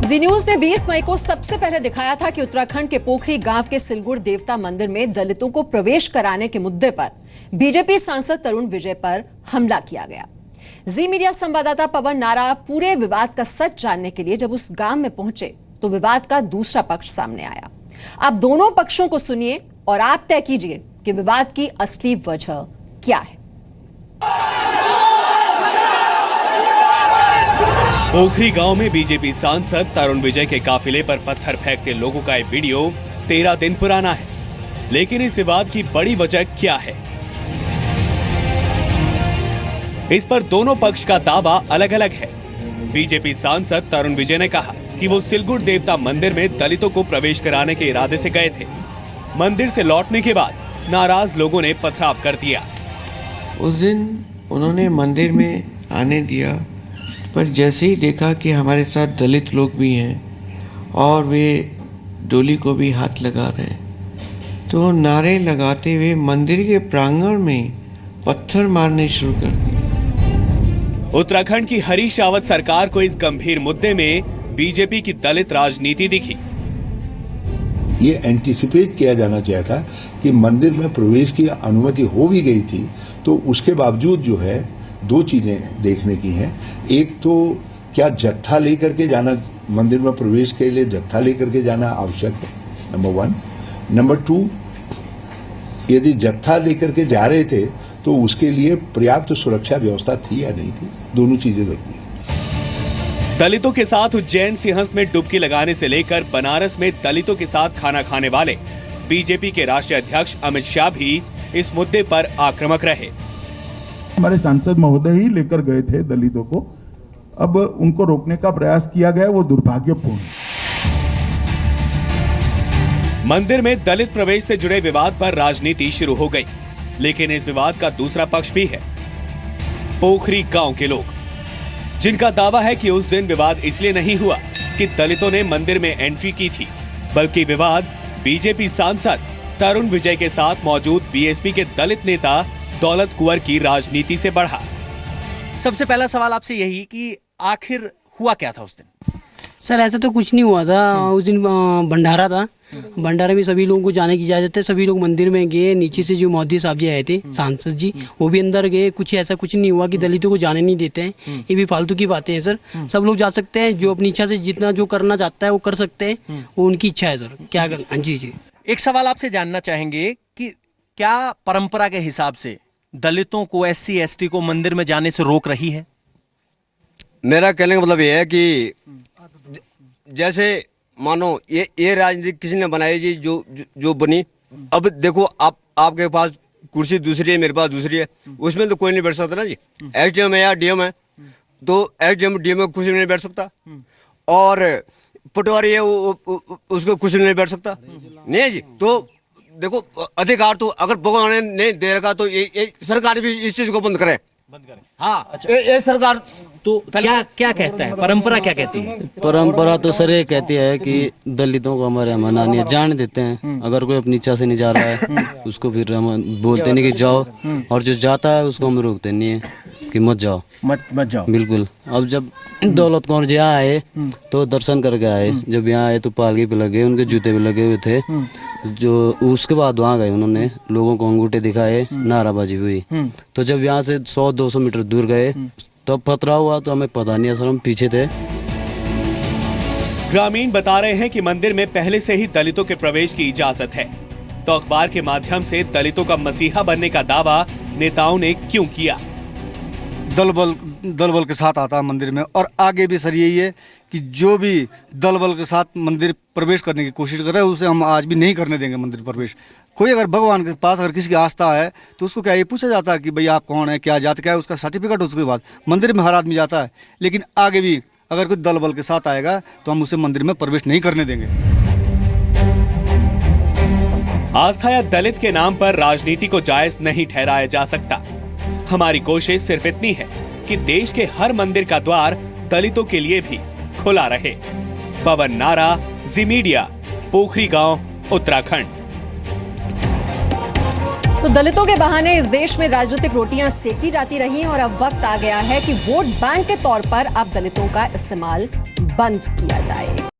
जी news ने 20 मई को सबसे पहले दिखाया था कि उत्तराखंड के पोखरी गांव के सिलगुड़ देवता मंदिर में दलितों को प्रवेश कराने के मुद्दे पर बीजेपी सांसद तरुण विजय पर हमला किया गया। जी मीडिया संवाददाता पवन नारा पूरे विवाद का सच जानने के लिए जब उस गांव में पहुंचे तो विवाद का दूसरा पक्ष सामने आया। आप दोनों पक्षों को सुनिए और आप तय कीजिए कि विवाद की असली वजह क्या है। पोखरी गांव में बीजेपी सांसद तरुण विजय के काफिले पर पत्थर फेंकते लोगों का एक वीडियो 13 दिन पुराना है, लेकिन इस विवाद की बड़ी वजह क्या है? इस पर दोनों पक्ष का दावा अलग अलग है। बीजेपी सांसद तरुण विजय ने कहा कि वो सिलगुड़ देवता मंदिर में दलितों को प्रवेश कराने के इरादे से गए थे। मंदिर से लौटने के बाद नाराज लोगों ने पथराव कर दिया। उस दिन उन्होंने मंदिर में आने दिया, पर जैसे ही देखा कि हमारे साथ दलित लोग भी हैं और वे डोली को भी हाथ लगा रहे हैं, तो नारे लगाते हुए मंदिर के प्रांगण में पत्थर मारने शुरू कर दिए। उत्तराखंड की हरीश रावत सरकार को इस गंभीर मुद्दे में बीजेपी की दलित राजनीति दिखी। ये एंटीसिपेट किया जाना चाहिए था कि मंदिर में प्रवेश की अनुमति हो भी गई थी, तो उसके बावजूद जो है दो चीजें देखने की हैं। एक तो क्या जत्था लेकर के जाना, मंदिर में प्रवेश के लिए जत्था लेकर के जाना आवश्यक है, नंबर 1। नंबर 2, यदि जत्था लेकर के जा रहे थे तो उसके लिए पर्याप्त सुरक्षा व्यवस्था थी या नहीं थी, दोनों चीजें जरूरी है। दलितों के साथ उज्जैन सिंहस्थ में डुबकी लगाने से लेकर बनारस में दलितों के साथ खाना खाने वाले बीजेपी के राष्ट्रीय अध्यक्ष अमित शाह भी इस मुद्दे पर आक्रामक रहे। हमारे सांसद महोदय ही लेकर गए थे दलितों को, अब उनको रोकने का प्रयास किया गया, वो दुर्भाग्यपूर्ण। मंदिर में दलित प्रवेश से जुड़े विवाद पर राजनीति शुरू हो गई, लेकिन इस विवाद का दूसरा पक्ष भी है। पोखरी गांव के लोग, जिनका दावा है कि उस दिन विवाद इसलिए नहीं हुआ कि दलितों ने मंदिर में एंट्री की थी, बल्कि विवाद बीजेपी सांसद तरुण विजय के साथ मौजूद बीएसपी के दलित नेता दौलत कुंवर की राजनीति से बढ़ा। सबसे पहला सवाल आपसे यही कि आखिर हुआ क्या था उस दिन? सर ऐसा तो कुछ नहीं हुआ था। उस दिन भंडारा था, भंडारे में सभी लोगों को जाने की इजाजत है। सभी लोग मंदिर में गए, नीचे से जो मोदी साहब जी आए थे सांसद जी, वो भी अंदर गए। कुछ ऐसा कुछ नहीं हुआ कि दलितों को जाने नहीं देते हैं, ये भी फालतू की बातें हैं सर। सब लोग जा सकते हैं, जो अपनी इच्छा से जितना जो करना चाहता है वो कर सकते हैं, वो उनकी इच्छा है सर, क्या करना। हाँ जी जी। एक सवाल आपसे जानना चाहेंगे कि क्या परंपरा के हिसाब से दलितों को, SC ST को मंदिर में जाने से रोक रही है? मेरा कहने का मतलब ये है कि जैसे मानो ये राजनीति किसी ने बनाई जी, जो बनी। अब देखो आपके पास कुर्सी दूसरी है, मेरे पास दूसरी है, उसमें तो कोई नहीं बैठ सकता ना जी। SDM है या DM है, तो SDM DM में कुर्सी में नहीं बैठ सकता, और पटवारी है उसको कुर्सी में नहीं बैठ सकता, नहीं है जी। तो देखो अधिकार तो अगर भगवान ने नहीं दे रखा तो ये सरकार भी इस चीज को बंद करे। हाँ अच्छा। ये सरकार तो क्या कहता है, परंपरा क्या कहती है? परंपरा तो सर ये कहती है कि दलितों को हमारे मना नहीं है, जाने देते हैं। अगर कोई अपनी इच्छा से नहीं जा रहा है उसको फिर हम बोलते नहीं कि जाओ, और जो जाता है उसको हम रोकते नहीं है कि मत जाओ, मत जाओ। बिल्कुल। अब जब दौलत कुंवर जी यहाँ आए तो दर्शन करके आए, जब यहाँ आए तो पालकी पे लगे, उनके जूते पे लगे हुए थे। जो उसके बाद वहाँ गए, उन्होंने लोगों को अंगूठे दिखाए, नाराबाजी हुई। तो जब यहाँ से 100-200 मीटर दूर गए तब पथराव हुआ, तो हमें पता नहीं है सर, हम पीछे थे। ग्रामीण बता रहे हैं कि मंदिर में पहले से ही दलितों के प्रवेश की इजाजत है, तो अखबार के माध्यम से दलितों का मसीहा बनने का दावा नेताओं ने क्यों किया? दल बल के साथ आता है मंदिर में, और आगे भी सर यही है कि जो भी दल बल के साथ मंदिर प्रवेश करने की कोशिश कर रहे हैं उसे हम आज भी नहीं करने देंगे मंदिर प्रवेश। कोई अगर भगवान के पास अगर किसी की आस्था है तो उसको क्या ये पूछा जाता है कि भाई आप कौन है, क्या जात क्या है, उसका सर्टिफिकेट उसके बाद मंदिर में हर आदमी जाता है। लेकिन आगे भी अगर कोई दल बल के साथ आएगा तो हम उसे मंदिर में प्रवेश नहीं करने देंगे। आस्था या दलित के नाम पर राजनीति को जायज नहीं ठहराया जा सकता। हमारी कोशिश सिर्फ इतनी है कि देश के हर मंदिर का द्वार दलितों के लिए भी खुला रहे। पवन नारा, जी मीडिया, पोखरी गांव, उत्तराखंड। तो दलितों के बहाने इस देश में राजनीतिक रोटियां सेकी जाती रही और अब वक्त आ गया है कि वोट बैंक के तौर पर अब दलितों का इस्तेमाल बंद किया जाए।